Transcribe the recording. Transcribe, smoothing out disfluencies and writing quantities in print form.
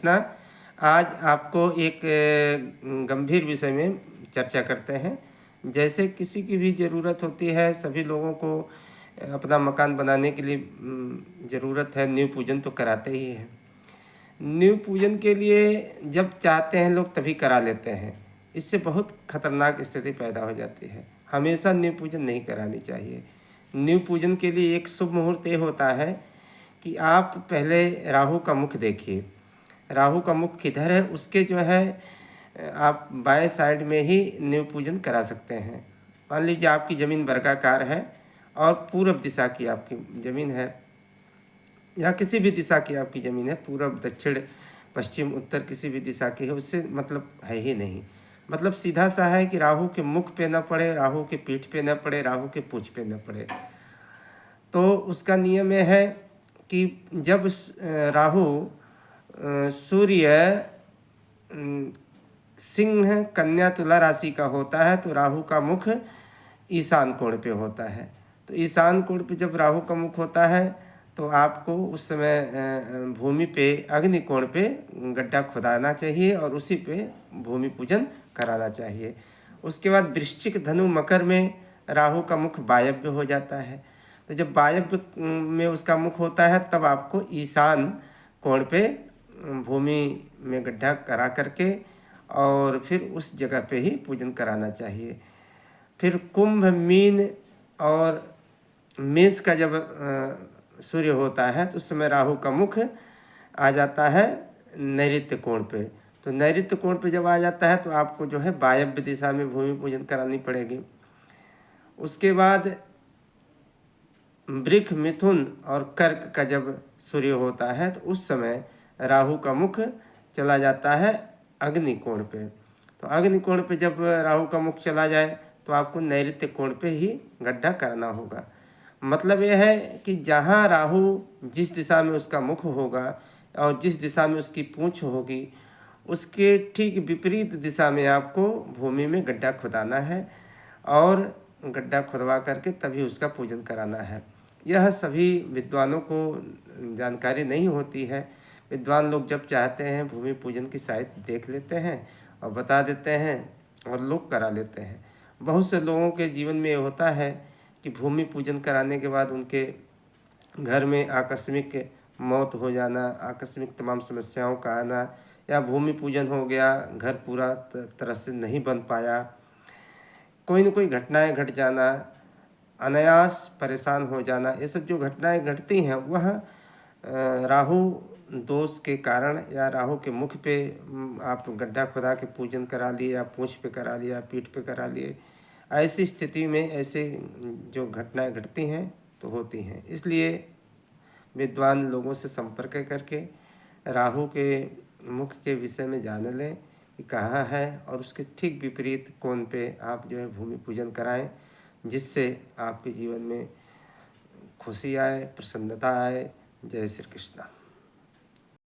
कृष्णा। आज आपको एक गंभीर विषय में चर्चा करते हैं। जैसे किसी की भी ज़रूरत होती है, सभी लोगों को अपना मकान बनाने के लिए ज़रूरत है, नींव पूजन तो कराते ही हैं। नींव पूजन के लिए जब चाहते हैं लोग तभी करा लेते हैं, इससे बहुत खतरनाक स्थिति पैदा हो जाती है। हमेशा नींव पूजन नहीं करानी चाहिए। नींव पूजन के लिए एक शुभ मुहूर्त ये होता है कि आप पहले राहु का मुख देखिए। राहु का मुख किधर है, उसके जो है आप बाएं साइड में ही नींव पूजन करा सकते हैं। मान लीजिए आपकी ज़मीन वर्गाकार है और पूरब दिशा की आपकी ज़मीन है, या किसी भी दिशा की आपकी ज़मीन है, पूरब दक्षिण पश्चिम उत्तर किसी भी दिशा की है, उससे मतलब है ही नहीं। मतलब सीधा सा है कि राहु के मुख पे न पड़े, राहु के पीठ पे न पड़े, राहु के पूँछ पे न पड़े। तो उसका नियम यह है कि जब राहु सूर्य सिंह कन्या तुला राशि का होता है तो राहु का मुख ईशान कोण पे होता है। तो ईशान कोण पे जब राहु का मुख होता है तो आपको उस समय भूमि पे अग्नि कोण पे गड्ढा खुदाना चाहिए और उसी पे भूमि पूजन कराना चाहिए। उसके बाद वृश्चिक धनु मकर में राहु का मुख वायव्य हो जाता है। तो जब वायव्य में उसका मुख होता है तब आपको ईशान कोण पे भूमि में गड्ढा करा करके और फिर उस जगह पे ही पूजन कराना चाहिए। फिर कुंभ, मीन और मेष का जब सूर्य होता है तो उस समय राहु का मुख आ जाता है नैऋत्य कोण पे। तो नैऋत्य कोण पे जब आ जाता है तो आपको जो है वायव्य दिशा में भूमि पूजन करानी पड़ेगी। उसके बाद वृष, मिथुन और कर्क का जब सूर्य होता है तो उस समय राहु का मुख चला जाता है अग्नि कोण पे। तो अग्नि कोण पे जब राहु का मुख चला जाए तो आपको नैऋत्य कोण पे ही गड्ढा करना होगा। मतलब यह है कि जहाँ राहु जिस दिशा में उसका मुख होगा और जिस दिशा में उसकी पूँछ होगी, उसके ठीक विपरीत दिशा में आपको भूमि में गड्ढा खुदाना है और गड्ढा खुदवा करके तभी उसका पूजन कराना है। यह सभी विद्वानों को जानकारी नहीं होती है। विद्वान लोग जब चाहते हैं भूमि पूजन की साइट देख लेते हैं और बता देते हैं और लोग करा लेते हैं। बहुत से लोगों के जीवन में ये होता है कि भूमि पूजन कराने के बाद उनके घर में आकस्मिक मौत हो जाना, आकस्मिक तमाम समस्याओं का आना, या भूमि पूजन हो गया, घर पूरा तरह से नहीं बन पाया, कोई न कोई घटनाएं घट जाना, अनायास परेशान हो जाना, ये सब जो घटनाएं घटती हैं वह राहु दोष के कारण या राहु के मुख पे आप गड्ढा खुदा के पूजन करा लिए या पूँछ पे करा लिया, पीठ पे करा लिए, ऐसी स्थिति में ऐसे जो घटनाएं घटती हैं तो होती हैं। इसलिए विद्वान लोगों से संपर्क करके राहु के मुख के विषय में जान लें कि कहाँ है और उसके ठीक विपरीत कोण पे आप जो है भूमि पूजन कराएं, जिससे आपके जीवन में खुशी आए, प्रसन्नता आए। जय श्री कृष्णा।